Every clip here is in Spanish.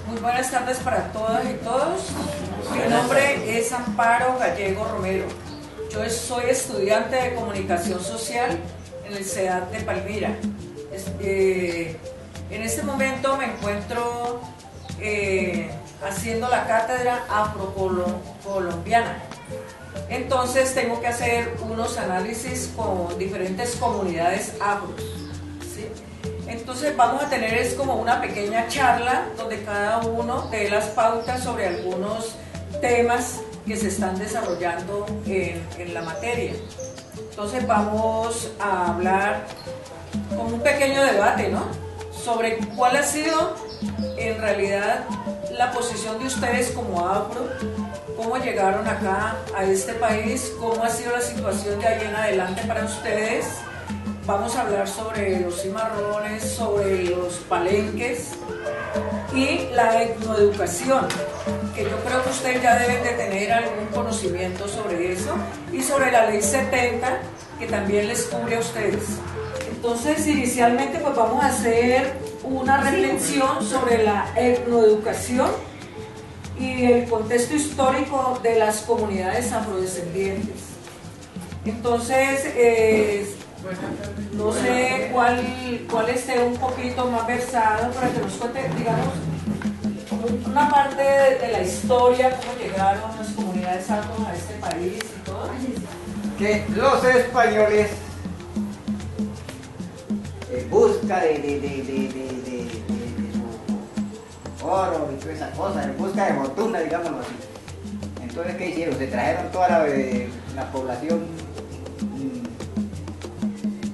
Muy buenas tardes para todas y todos. Mi nombre es Amparo Gallego Romero. Yo soy estudiante de Comunicación Social en el CEDAT de Palmira. En este momento me encuentro haciendo la cátedra afrocolombiana. Entonces tengo que hacer unos análisis con diferentes comunidades afros, ¿sí? Entonces vamos a tener es como una pequeña charla donde cada uno dé las pautas sobre algunos temas que se están desarrollando en la materia. Entonces vamos a hablar con un pequeño debate, ¿no?, sobre cuál ha sido en realidad la posición de ustedes como afro, cómo llegaron acá a este país, cómo ha sido la situación de ahí en adelante para ustedes. Vamos a hablar sobre los cimarrones, sobre los palenques y la etnoeducación, que yo creo que ustedes ya deben de tener algún conocimiento sobre eso, y sobre la ley 70, que también les cubre a ustedes. Entonces, inicialmente pues vamos a hacer una reflexión sobre la etnoeducación y el contexto histórico de las comunidades afrodescendientes. Entonces, no sé cuál esté un poquito más versado para que nos cuente, digamos, una parte de la historia, cómo llegaron las comunidades afro a este país y todo. Que los españoles, en busca de oro y todas esas cosas, en busca de fortuna, digámoslo así. Entonces, ¿qué hicieron? Se trajeron toda la población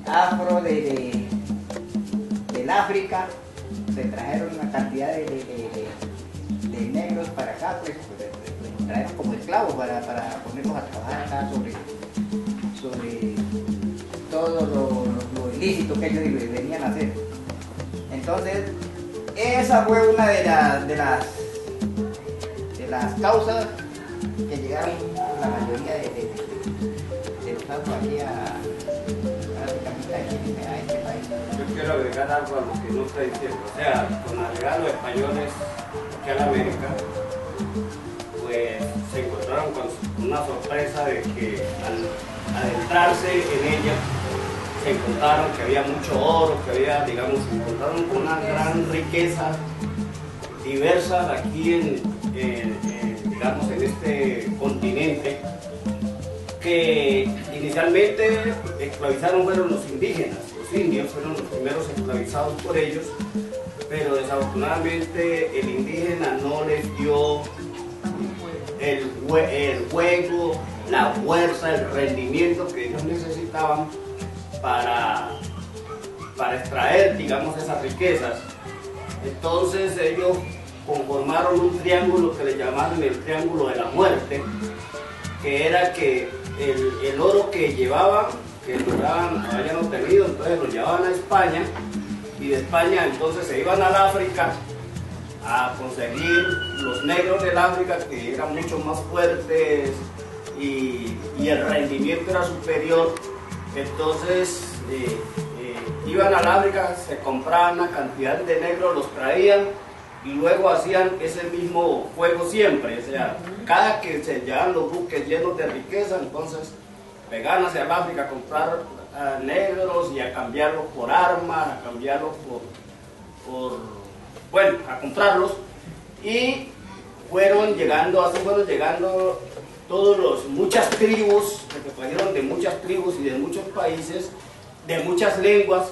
afro del África, se trajeron una cantidad de negros para acá, pues trajeron como esclavos para ponerlos a trabajar acá sobre todo lo ilícito que ellos venían a hacer. Entonces, esa fue una de las causas que llegaron la mayoría de los afros aquí a este país. Yo quiero agregar algo a lo que no está diciendo. O sea, con la llegada de los españoles aquí a la América, pues se encontraron con una sorpresa de que al adentrarse en ella, se encontraron que había mucho oro, que había, digamos, se encontraron con una gran riqueza diversa aquí digamos, en este continente, que inicialmente esclavizaron fueron los indígenas, los indios fueron los primeros esclavizados por ellos, pero desafortunadamente el indígena no les dio el juego, la fuerza, el rendimiento que ellos necesitaban para extraer, digamos, esas riquezas. Entonces ellos conformaron un triángulo que le llamaron el triángulo de la muerte, que era que el oro que llevaban, que habían obtenido, entonces lo llevaban a España, y de España entonces se iban al África a conseguir los negros del África, que eran mucho más fuertes y el rendimiento era superior. Entonces iban al África, se compraban una cantidad de negros, los traían y luego hacían ese mismo juego siempre. O sea, cada que se llevaban los buques llenos de riqueza, entonces pegaban hacia el África a comprar negros y a cambiarlos por armas, a cambiarlos bueno, a comprarlos, y fueron llegando muchas tribus, que trajeron de muchas tribus y de muchos países, de muchas lenguas,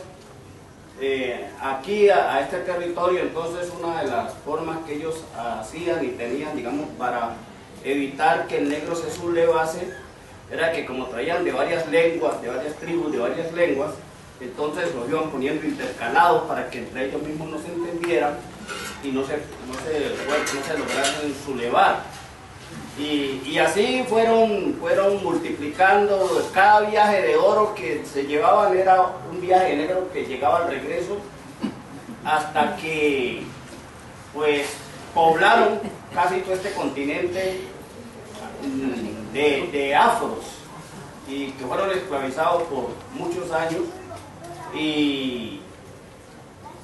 aquí a este territorio. Entonces una de las formas que ellos hacían y tenían, digamos, para evitar que el negro se sublevase, era que como traían de varias lenguas, de varias tribus, de varias lenguas, entonces los iban poniendo intercalados para que entre ellos mismos no se entendieran y no se lograran sublevar. Y así fueron multiplicando. Cada viaje de oro que se llevaban era un viaje negro que llegaba al regreso, hasta que pues poblaron casi todo este continente de afros, y que fueron esclavizados por muchos años, y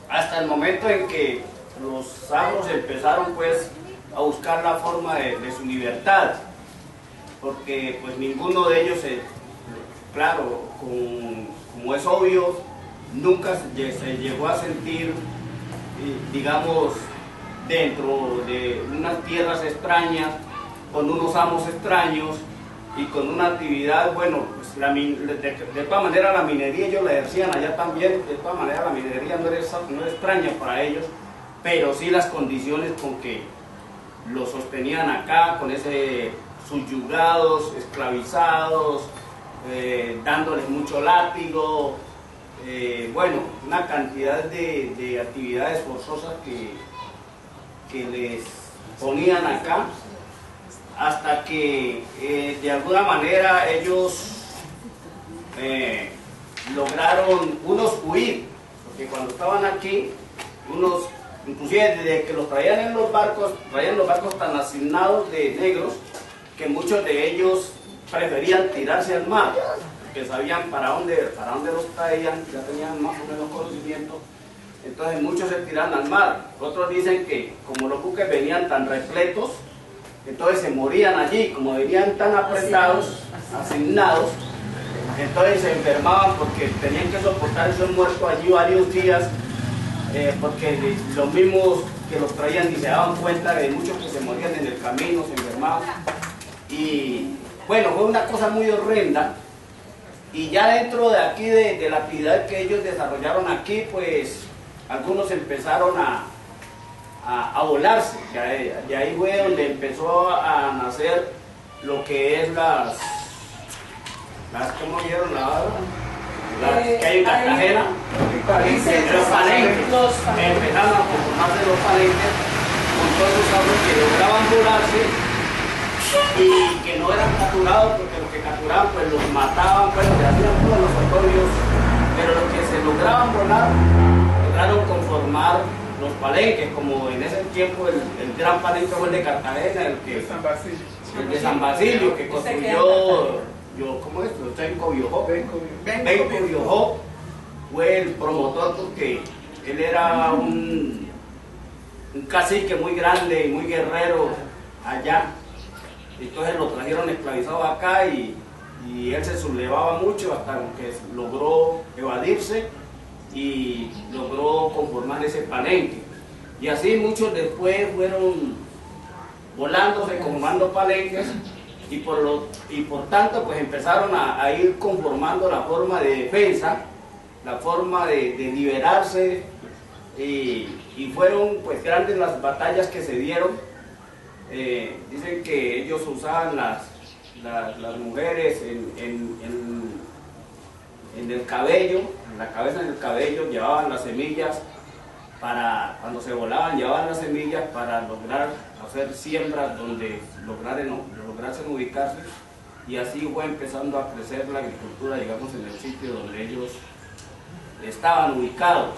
hasta el momento en que los afros empezaron pues a buscar la forma de su libertad, porque pues ninguno de ellos, claro, como es obvio, nunca se llegó a sentir, digamos, dentro de unas tierras extrañas, con unos amos extraños y con una actividad, bueno, pues de todas maneras la minería ellos la ejercían allá también, de todas maneras la minería no era extraña para ellos, pero sí las condiciones con que los sostenían acá, con ese subyugados, esclavizados, dándoles mucho látigo, bueno, una cantidad de actividades forzosas que les ponían acá, hasta que de alguna manera ellos lograron unos huir, porque cuando estaban aquí, unos, inclusive desde que los traían en los barcos, traían los barcos tan asignados de negros, que muchos de ellos preferían tirarse al mar, que sabían para dónde los traían, ya tenían más o menos conocimiento. Entonces muchos se tiran al mar. Otros dicen que como los buques venían tan repletos, entonces se morían allí, como venían tan apretados, asignados, entonces se enfermaban porque tenían que soportar esos muertos allí varios días, porque los mismos que los traían ni se daban cuenta de muchos que se morían en el camino, se enfermaban. Y bueno, fue una cosa muy horrenda. Y ya dentro de aquí, de la actividad que ellos desarrollaron aquí, pues algunos empezaron a volarse. Y ahí fue donde empezó a nacer lo que es las ¿cómo vieron que hay en Cartagena? Los palenques. Empezaron a conformarse los palenques con todos los afros que lograban volarse y que no eran capturados, porque los que capturaban pues los mataban, pues se hacían todos los otorios, pero los que se lograban volar lograron conformar los palenques, como en ese tiempo el gran palenque fue el de Cartagena, el de San Basilio, que construyó, ¿cómo es? Benco Biojó fue el promotor, porque él era un cacique muy grande y muy guerrero allá. Entonces lo trajeron esclavizado acá y él se sublevaba mucho hasta que logró evadirse y logró conformar ese palenque. Y así muchos después fueron volándose, conformando palenques, y por tanto pues empezaron a ir conformando la forma de defensa, la forma de liberarse, y fueron pues grandes las batallas que se dieron. Dicen que ellos usaban las mujeres en el cabello, en la cabeza del cabello, llevaban las semillas para, cuando se volaban, llevaban las semillas para lograr hacer siembras donde lograsen ubicarse, y así fue empezando a crecer la agricultura, digamos, en el sitio donde ellos estaban ubicados,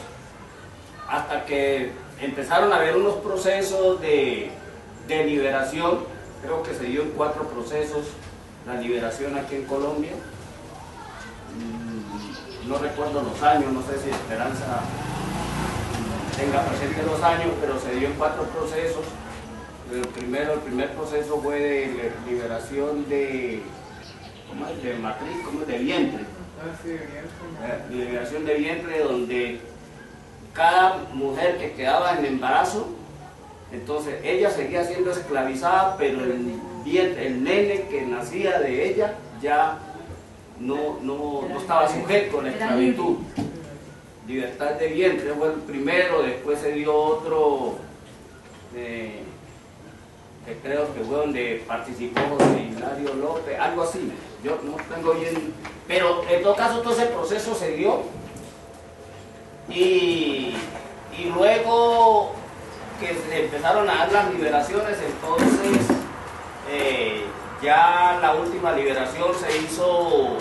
hasta que empezaron a haber unos procesos de liberación. Creo que se dio en 4 procesos la liberación aquí en Colombia. No recuerdo los años, no sé si Esperanza tenga presente los años, pero se dio en 4 procesos. El primer proceso fue de liberación de, ¿cómo es? De matriz, ¿cómo es? De vientre. Liberación de vientre, donde cada mujer que quedaba en embarazo, entonces ella seguía siendo esclavizada, pero el nene que nacía de ella ya no estaba sujeto a la esclavitud. Libertad de vientre fue el primero. Después se dio otro, que creo que fue donde participó José Hilario López, algo así, yo no tengo bien, pero en todo caso todo ese proceso se dio, y luego que se empezaron a dar las liberaciones, entonces ya la última liberación se hizo, no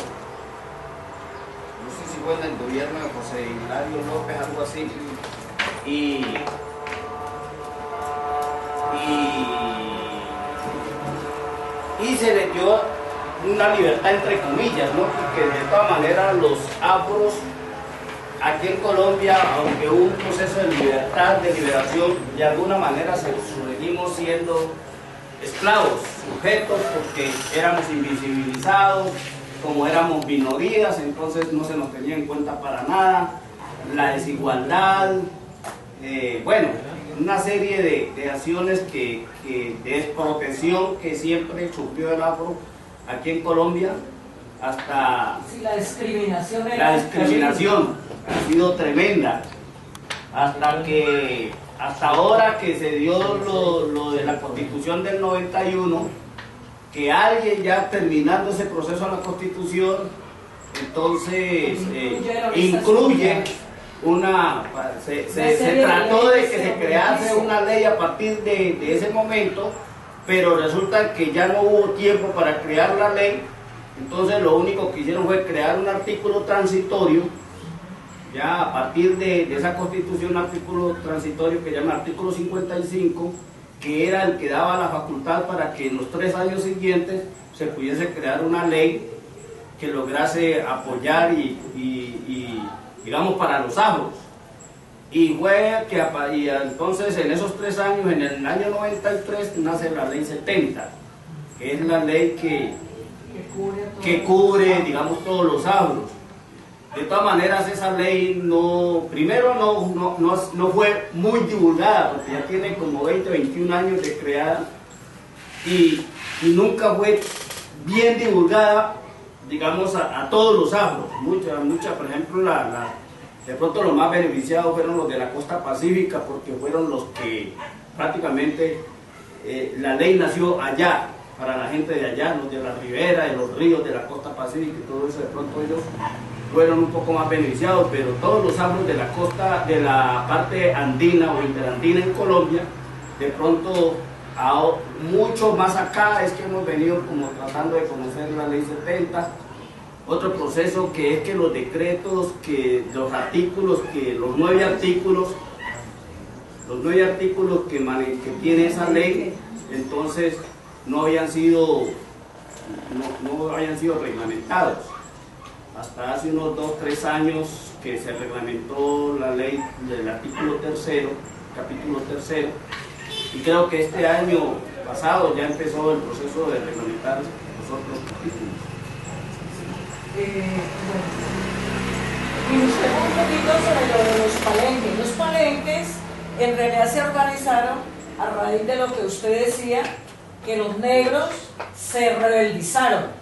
sé si fue en el gobierno de José Hilario López, algo así, y se le dio una libertad entre comillas, ¿no? Porque de todas maneras los afros aquí en Colombia, aunque hubo un proceso de libertad, de liberación, de alguna manera seguimos siendo esclavos, sujetos, porque éramos invisibilizados, como éramos minorías, entonces no se nos tenía en cuenta para nada, la desigualdad, bueno, una serie de acciones de desprotección que siempre sufrió el afro aquí en Colombia, hasta Sí, la discriminación ha sido tremenda, hasta ahora que se dio lo de la Constitución del 91, que alguien ya terminando ese proceso de la Constitución, entonces incluye se trató de que se crease una ley a partir de ese momento, pero resulta que ya no hubo tiempo para crear la ley. Entonces lo único que hicieron fue crear un artículo transitorio, ya a partir de esa Constitución, un artículo transitorio que se llama artículo 55, que era el que daba la facultad para que en los 3 años siguientes se pudiese crear una ley que lograse apoyar y digamos, para los afros. Y fue que entonces en esos 3 años, en el año 93, nace la ley 70, que es la ley que cubre, digamos, todos los afros. De todas maneras, esa ley primero no fue muy divulgada, porque ya tiene como 20, 21 años de creada, y nunca fue bien divulgada, digamos, a todos los afros. Mucha, por ejemplo, de pronto los más beneficiados fueron los de la costa pacífica, porque fueron los que prácticamente la ley nació allá, para la gente de allá, los de la ribera, de los ríos, de la costa pacífica y todo eso. De pronto ellos fueron un poco más beneficiados, pero todos los afros de la costa, de la parte andina o interandina en Colombia, de pronto mucho más acá es que hemos venido como tratando de conocer la ley 70. Otro proceso que es que los decretos, los nueve artículos que tiene esa ley, entonces no habían sido reglamentados. Hasta hace unos 2 o 3 años que se reglamentó la ley del artículo 3, capítulo 3, y creo que este año pasado ya empezó el proceso de reglamentar los otros capítulos. Y usted un poquito sobre lo de los palenques. Los palenques en realidad se organizaron a raíz de lo que usted decía, que los negros se rebeldizaron,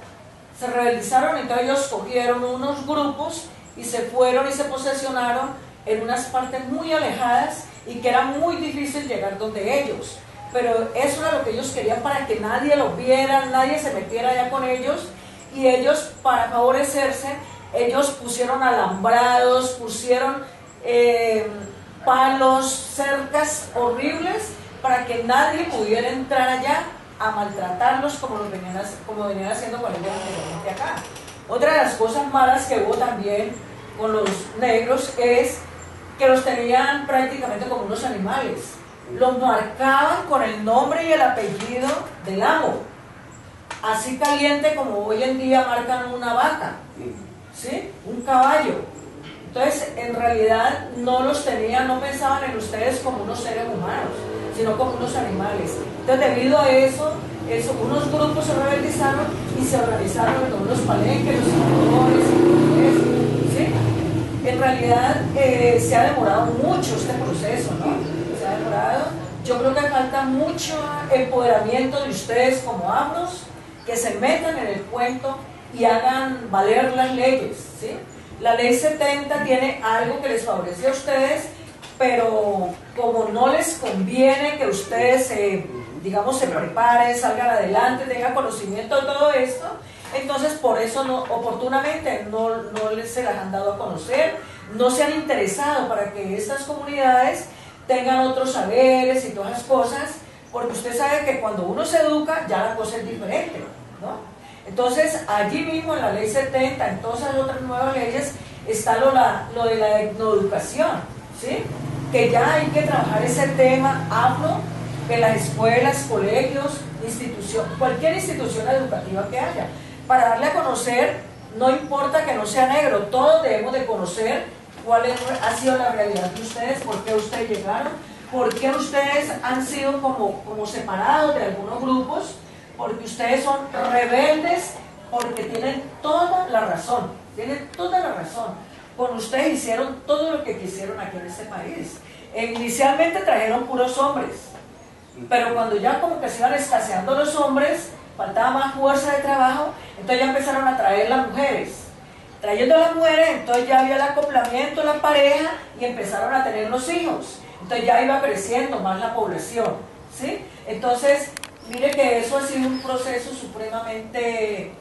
entonces ellos cogieron unos grupos y se fueron y se posesionaron en unas partes muy alejadas y que era muy difícil llegar donde ellos, pero eso era lo que ellos querían, para que nadie los viera, nadie se metiera allá con ellos, y ellos, para favorecerse, ellos pusieron alambrados, pusieron palos, cercas horribles para que nadie pudiera entrar allá a maltratarlos como venían haciendo con ellos anteriormente acá. Otra de las cosas malas que hubo también con los negros es que los tenían prácticamente como unos animales. Los marcaban con el nombre y el apellido del amo, así caliente como hoy en día marcan una vaca, ¿sí? Un caballo. Entonces, en realidad no pensaban en ustedes como unos seres humanos, sino como unos animales. Entonces, debido a eso unos grupos se rebelizaron y se organizaron en unos palenques, los senadores, ¿sí? En realidad se ha demorado mucho este proceso, ¿no? Se ha demorado. Yo creo que falta mucho empoderamiento de ustedes como afros, que se metan en el cuento y hagan valer las leyes, ¿sí? La ley 70 tiene algo que les favorece a ustedes, pero como no les conviene que ustedes se preparen, salgan adelante, tengan conocimiento de todo esto, entonces por eso oportunamente no se las han dado a conocer, no se han interesado para que estas comunidades tengan otros saberes y todas las cosas, porque usted sabe que cuando uno se educa ya la cosa es diferente, ¿no? Entonces, allí mismo en la ley 70, en todas las otras nuevas leyes, está lo de la etnoeducación, ¿sí? Que ya hay que trabajar ese tema afro en las escuelas, colegios, cualquier institución educativa que haya, para darle a conocer, no importa que no sea negro, todos debemos de conocer ha sido la realidad de ustedes, por qué ustedes llegaron, por qué ustedes han sido como separados de algunos grupos, porque ustedes son rebeldes, porque tienen toda la razón, Con ustedes hicieron todo lo que quisieron aquí en este país. Inicialmente trajeron puros hombres, pero cuando ya como que se iban escaseando los hombres, faltaba más fuerza de trabajo, entonces ya empezaron a traer las mujeres. Trayendo a las mujeres, entonces ya había el acoplamiento de la pareja y empezaron a tener los hijos. Entonces ya iba creciendo más la población, ¿sí? Entonces, mire que eso ha sido un proceso supremamente,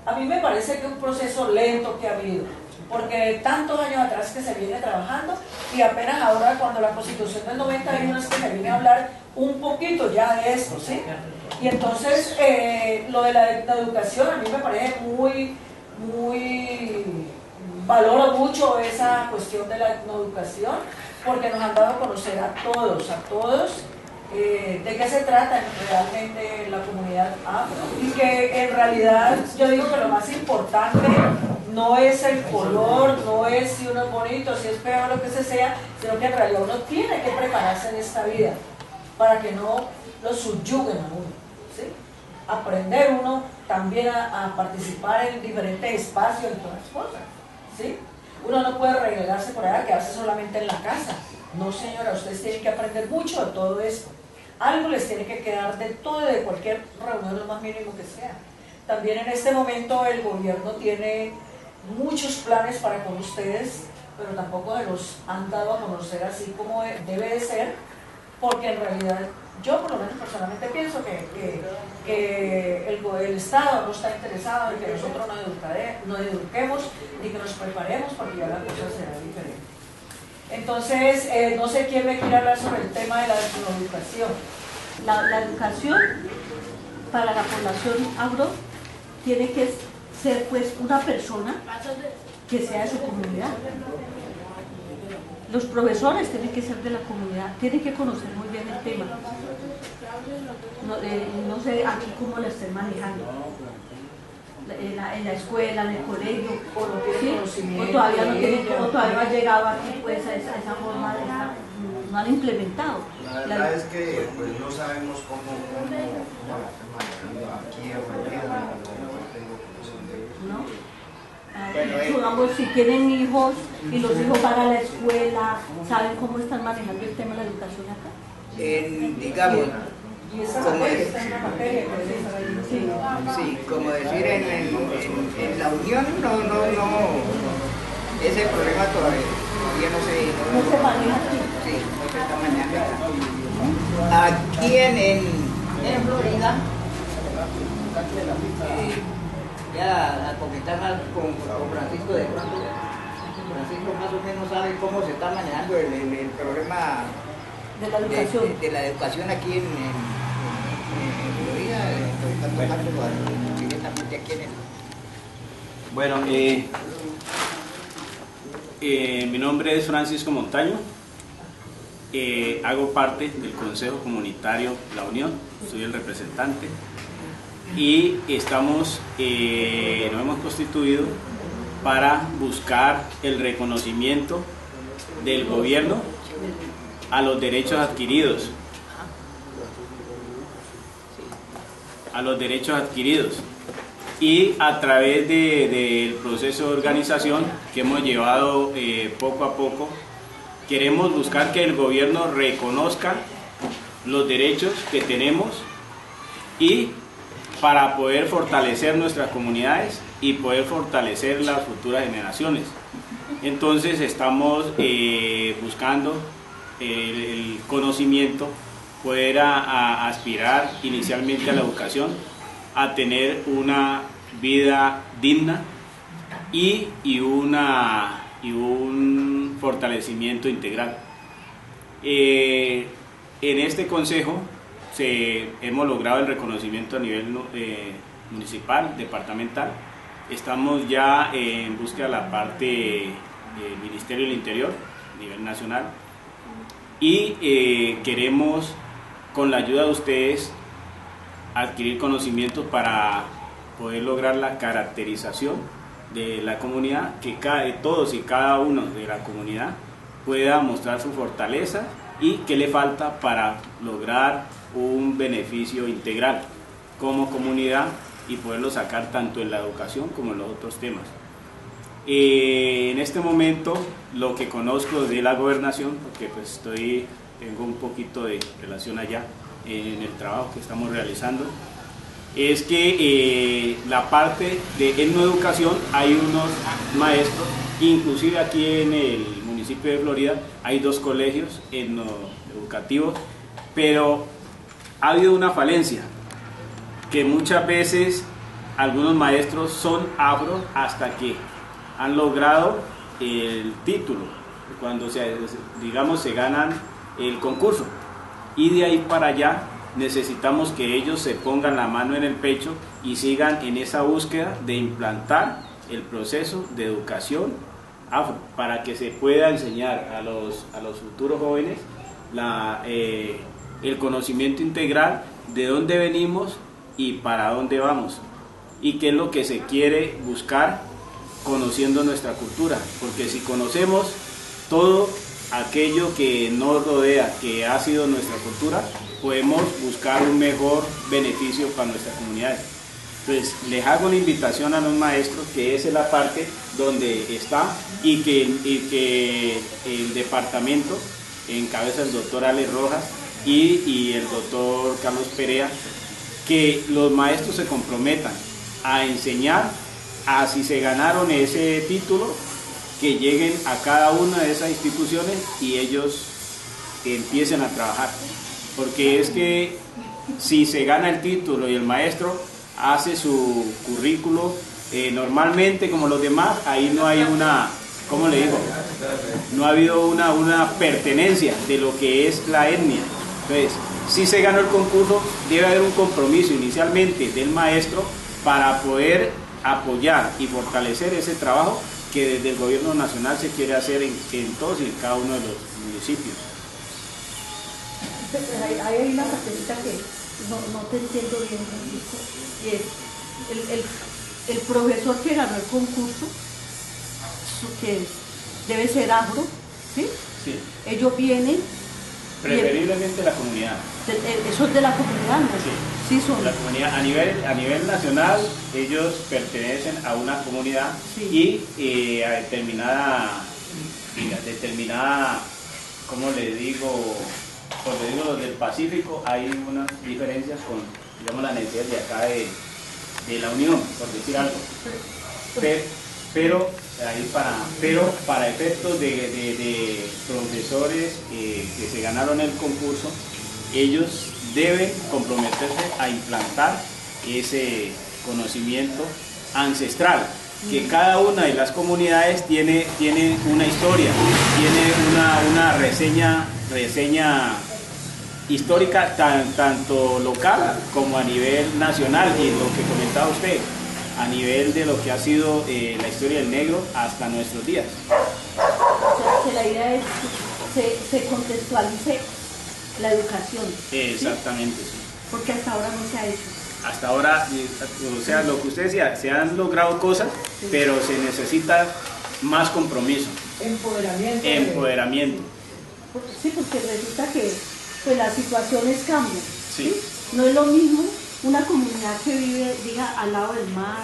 a mí me parece que un proceso lento que ha habido, porque tantos años atrás que se viene trabajando y apenas ahora cuando la Constitución del 91 es que se viene a hablar un poquito ya de esto, ¿sí? Y entonces lo de la educación a mí me parece muy, valoro mucho esa cuestión de la educación, porque nos han dado a conocer a todos, de qué se trata realmente la comunidad afro, y que en realidad yo digo que lo más importante no es el color, no es si uno es bonito, si es feo, lo que sea, sino que en realidad uno tiene que prepararse en esta vida para que no lo subyuguen a uno, ¿sí? Aprender uno también a participar en diferentes espacios, en todas las cosas, ¿sí? Uno no puede relegarse por allá, quedarse solamente en la casa. No, señora, ustedes tienen que aprender mucho de todo esto. Algo les tiene que quedar de todo, de cualquier reunión, lo más mínimo que sea. También en este momento el gobierno tiene muchos planes para con ustedes, pero tampoco se los han dado a conocer así como debe de ser, porque en realidad yo por lo menos personalmente pienso que el Estado no está interesado en que nosotros nos eduquemos ni que nos preparemos, porque ya la cosa será diferente. Entonces, no sé quién me quiere hablar sobre el tema de la educación. La educación para la población afro tiene que ser pues una persona que sea de su comunidad. Los profesores tienen que ser de la comunidad, tienen que conocer muy bien el tema. No sé aquí cómo lo estén manejando. En la escuela, en el colegio, ¿sí? O todavía no tienen, o todavía no ha llegado aquí pues a esa forma de no han implementado. La verdad es que pues no sabemos cómo aquí ¿no? Digamos, si tienen hijos y los hijos van a la escuela, ¿saben cómo están manejando el tema de la educación acá? Digamos, Y esa como materia es, está en una materia que dice, sí, como decir en la unión no, ese problema todavía no se maneja aquí. Sí, no se está manejando. Aquí en Florida, ya a comentar más con Francisco de pronto. Francisco más o menos sabe cómo se está manejando el problema de la educación. De la educación aquí en Florida, directamente aquí en el... Bueno, mi nombre es Francisco Montaño, hago parte del Consejo Comunitario La Unión, soy el representante y nos hemos constituido para buscar el reconocimiento del gobierno a los derechos adquiridos, y a través del proceso de organización que hemos llevado poco a poco, queremos buscar que el gobierno reconozca los derechos que tenemos y para poder fortalecer nuestras comunidades y poder fortalecer las futuras generaciones. Entonces estamos buscando el conocimiento, poder aspirar inicialmente a la educación, a tener una vida digna y un fortalecimiento integral. En este consejo hemos logrado el reconocimiento a nivel municipal, departamental. Estamos ya en búsqueda de la parte del Ministerio del Interior a nivel nacional y queremos, con la ayuda de ustedes, adquirir conocimientos para poder lograr la caracterización de la comunidad, que todos y cada uno de la comunidad pueda mostrar su fortaleza y qué le falta para lograr un beneficio integral como comunidad y poderlo sacar tanto en la educación como en los otros temas. En este momento lo que conozco de la gobernación, porque pues tengo un poquito de relación allá en el trabajo que estamos realizando, es que la parte de educación hay unos maestros, inclusive aquí en el municipio de Florida hay 2 colegios educativos, pero ha habido una falencia, que muchas veces algunos maestros son afro hasta que han logrado el título, cuando se ganan el concurso, y de ahí para allá necesitamos que ellos se pongan la mano en el pecho y sigan en esa búsqueda de implantar el proceso de educación afro, para que se pueda enseñar a los futuros jóvenes el conocimiento integral de dónde venimos y para dónde vamos, y qué es lo que se quiere buscar conociendo nuestra cultura, porque si conocemos todo aquello que nos rodea, que ha sido nuestra cultura, podemos buscar un mejor beneficio para nuestras comunidades. Entonces, les hago una invitación a los maestros, que esa es la parte donde está, y que el departamento encabeza el doctor Alex Rojas y el doctor Carlos Perea, que los maestros se comprometan a enseñar, a si se ganaron ese título, que lleguen a cada una de esas instituciones y ellos empiecen a trabajar, porque es que si se gana el título y el maestro hace su currículo normalmente como los demás, ahí no hay ¿cómo le digo? No ha habido una pertenencia de lo que es la etnia. Entonces, si se ganó el concurso, debe haber un compromiso inicialmente del maestro para poder apoyar y fortalecer ese trabajo que desde el gobierno nacional se quiere hacer en todos y en cada uno de los municipios. Hay una partecita que no te entiendo bien, Francisco, y es el profesor que ganó el concurso, que debe ser afro, ¿sí? Sí. Ellos vienen... Preferiblemente la comunidad. Eso es de la comunidad, ¿no? Sí, son. La comunidad, a nivel nacional, ellos pertenecen a una comunidad, sí. Y a determinada, ¿cómo le digo? Porque digo, los del Pacífico hay unas diferencias con, digamos, las necesidades de acá de la Unión, por decir algo. Pero para efectos de profesores que se ganaron el concurso, ellos deben comprometerse a implantar ese conocimiento ancestral, que cada una de las comunidades tiene una historia, tiene una reseña histórica tanto local como a nivel nacional, y lo que comentaba usted, a nivel de lo que ha sido la historia del negro hasta nuestros días. O sea, que la idea es que se contextualice la educación. Exactamente, ¿sí? Porque hasta ahora no se ha hecho. Hasta ahora, o sea, lo que usted decía, se han logrado cosas, sí. Pero se necesita más compromiso. Empoderamiento. Sí, porque resulta que pues, las situaciones cambian. Sí. ¿Sí? No es lo mismo una comunidad que vive, diga, al lado del mar,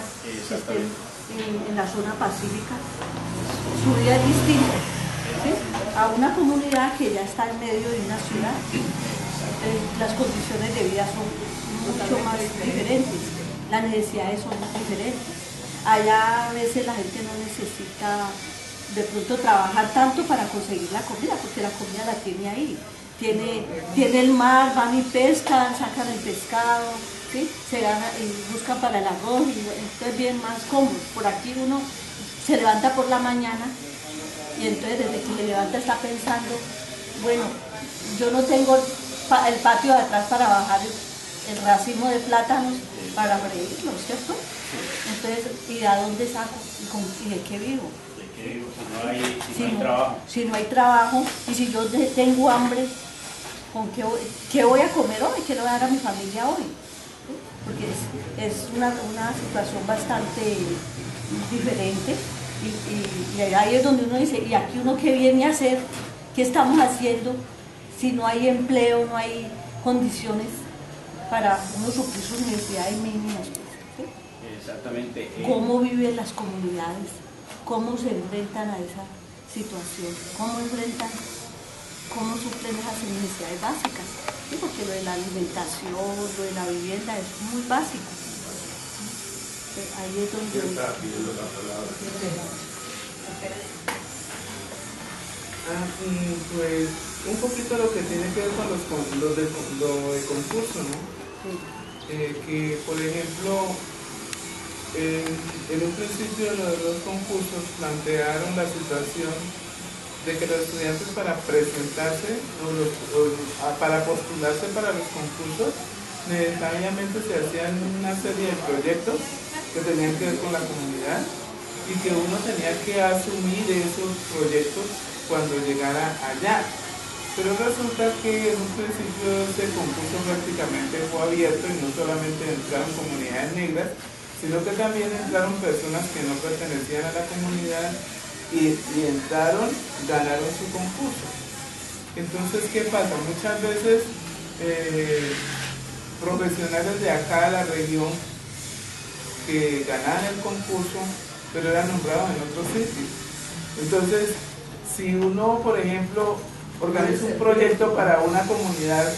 en la zona pacífica, su vida es distinta, ¿sí? A una comunidad que ya está en medio de una ciudad. Las condiciones de vida son mucho más diferentes, las necesidades son diferentes. Allá a veces la gente no necesita de pronto trabajar tanto para conseguir la comida, porque la comida la tiene ahí. Tiene el mar, van y pescan, sacan el pescado, ¿sí? Se gana y buscan para el arroz, y entonces bien más cómodo. Por aquí uno se levanta por la mañana y entonces desde que se levanta está pensando, bueno, yo no tengo el patio de atrás para bajar el racimo de plátanos para freírlo, ¿cierto? Entonces, ¿y a dónde saco? ¿Y de qué vivo? Si no hay trabajo. Si no hay trabajo, y si yo tengo hambre, ¿qué voy a comer hoy? ¿Qué le voy a dar a mi familia hoy? ¿Sí? Porque es una situación diferente, y ahí es donde uno dice, ¿y aquí uno qué viene a hacer? ¿Qué estamos haciendo si no hay empleo, no hay condiciones para uno suplir sus necesidades mínimas? ¿Sí? Exactamente. ¿Cómo viven las comunidades? ¿Cómo se enfrentan a esa situación? ¿Cómo suplen esas necesidades básicas? ¿Sí? Porque lo de la alimentación, lo de la vivienda es muy básico. Ahí es donde... Pues un poquito lo que tiene que ver con lo de concurso, ¿no? Sí. Que por ejemplo, en un principio los concursos plantearon la situación de que los estudiantes para presentarse para postularse para los concursos necesariamente se hacían una serie de proyectos que tenían que ver con la comunidad y que uno tenía que asumir esos proyectos cuando llegara allá. Pero resulta que en un principio este concurso prácticamente fue abierto y no solamente entraron comunidades negras, sino que también entraron personas que no pertenecían a la comunidad y entraron, ganaron su concurso. Entonces, ¿qué pasa? Muchas veces profesionales de acá de la región que ganaban el concurso, pero eran nombrados en otros sitios. Entonces, si uno, por ejemplo, organiza un proyecto para una comunidad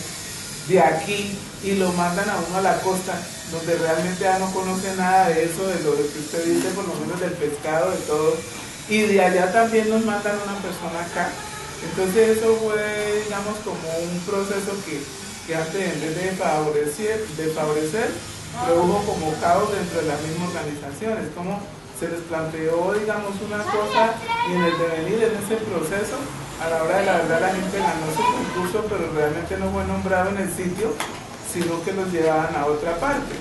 de aquí y lo mandan a uno a la costa, donde realmente ya no conoce nada de eso, de lo que usted dice, por lo menos del pescado, de todo, y de allá también nos mandan una persona acá. Entonces eso fue, digamos, como un proceso que antes, en vez de favorecer, produjo como caos dentro de la misma organización. Es como se les planteó, digamos, una cosa y en el devenir, en ese proceso, a la hora de la verdad la gente ganó su concurso, pero realmente no fue nombrado en el sitio, sino que los llevaban a otra parte.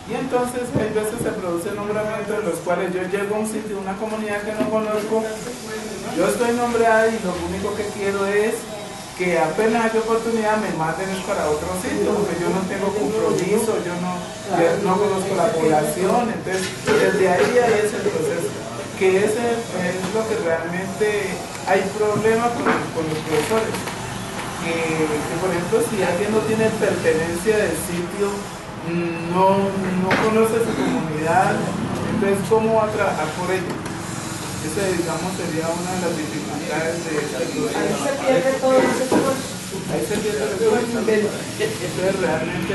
Y entonces hay veces se produce nombramientos en los cuales yo llego a un sitio, una comunidad que no conozco, yo estoy nombrada y lo único que quiero es que apenas haya oportunidad me manden para otro sitio, porque yo no tengo compromiso, yo no conozco la población, entonces desde ahí es el proceso, que ese es lo que realmente hay problema con los profesores, que por ejemplo si alguien no tiene pertenencia del sitio, no conoce su comunidad, entonces ¿cómo va a trabajar por ello? Esa, digamos, sería una de las dificultades de esta situación. Ahí se pierde todo ese esfuerzo. Ahí se pierde el esfuerzo. Entonces realmente...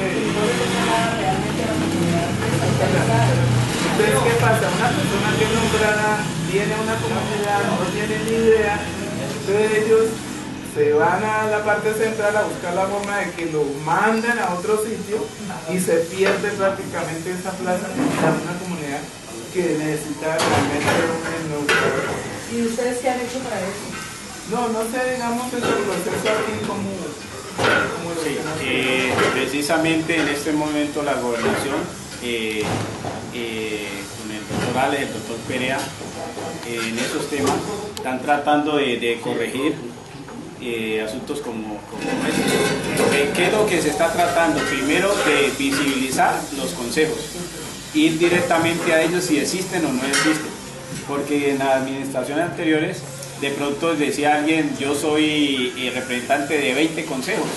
Entonces, ¿qué pasa? Una persona que es nombrada viene a una comunidad, no tiene ni idea, entonces ellos se van a la parte central a buscar la forma de que lo manden a otro sitio y se pierde prácticamente esa plaza en una comunidad que necesita realmente un educador. ¿Y ustedes qué han hecho para eso? No sé, digamos, ese proceso aquí como lo Sí, precisamente en este momento la gobernación, con el doctor Alex, el doctor Perea, en esos temas están tratando de corregir asuntos como estos. ¿Qué es lo que se está tratando? Primero, de visibilizar los consejos, ir directamente a ellos si existen o no existen, porque en las administraciones anteriores de pronto decía alguien, yo soy representante de 20 consejos,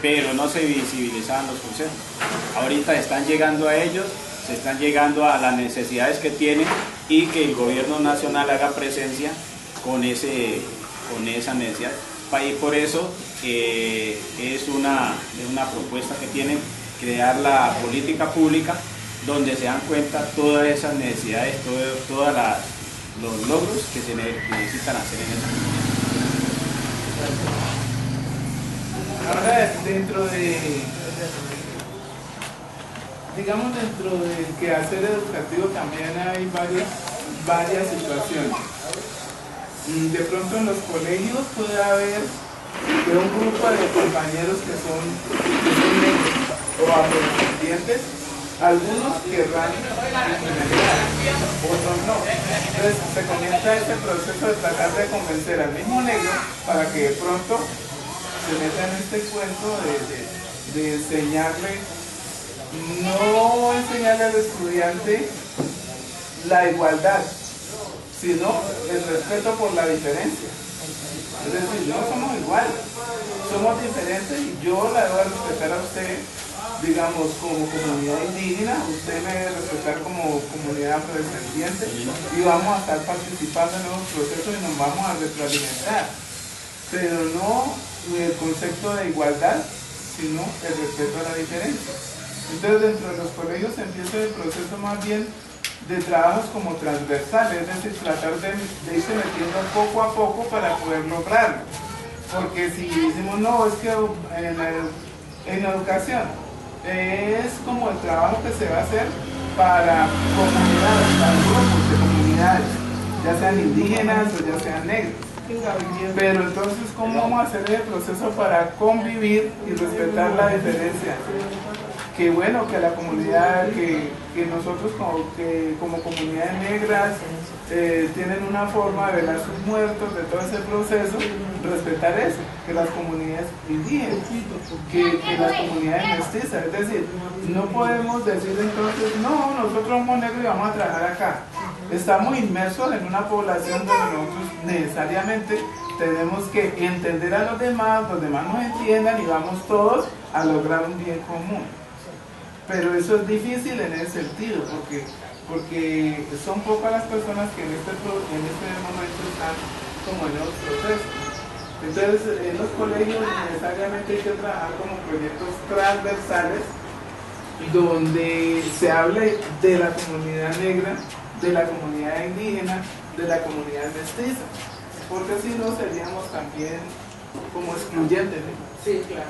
pero no se visibilizaban los consejos. Ahorita están llegando a ellos, se están llegando a las necesidades que tienen y que el gobierno nacional haga presencia con esa necesidad. Y por eso es una propuesta que tienen, crear la política pública donde se dan cuenta todas esas necesidades, todos los logros que se necesitan hacer en esa comunidad. Ahora, dentro del quehacer educativo también hay varias situaciones. De pronto en los colegios puede haber un grupo de compañeros que son negros o afrodescendientes, algunos querrán ingeniería, otros no. Entonces se comienza este proceso de tratar de convencer al mismo negro para que de pronto se meta en este cuento de enseñarle, no enseñarle al estudiante la igualdad, sino el respeto por la diferencia. Es decir, no somos iguales, somos diferentes y yo la debo respetar a usted, digamos, como comunidad indígena, usted me debe respetar como comunidad afrodescendiente y vamos a estar participando en nuevos procesos y nos vamos a retroalimentar. Pero no el concepto de igualdad, sino el respeto a la diferencia. Entonces, dentro de los colegios se empieza el proceso más bien de trabajos como transversales, es decir, tratar de irse metiendo poco a poco para poder lograrlo. Porque si decimos, no, es que en la educación es como el trabajo que se va a hacer para comunidades, para grupos de comunidades, ya sean indígenas o ya sean negros. Pero entonces, ¿cómo vamos a hacer el proceso para convivir y respetar la diferencia? Que bueno, que la comunidad, que nosotros como comunidades negras tienen una forma de velar sus muertos, de todo ese proceso, respetar eso, que las comunidades indígenas, que las comunidades mestizas, es decir, no podemos decir entonces, no, nosotros somos negros y vamos a trabajar acá. Estamos inmersos en una población donde nosotros necesariamente tenemos que entender a los demás nos entiendan y vamos todos a lograr un bien común. Pero eso es difícil en ese sentido, porque son pocas las personas que en este momento están como en los procesos. Entonces, en los colegios necesariamente hay que trabajar como proyectos transversales donde se hable de la comunidad negra, de la comunidad indígena, de la comunidad mestiza, porque si no seríamos también como excluyentes, ¿no? Sí, claro.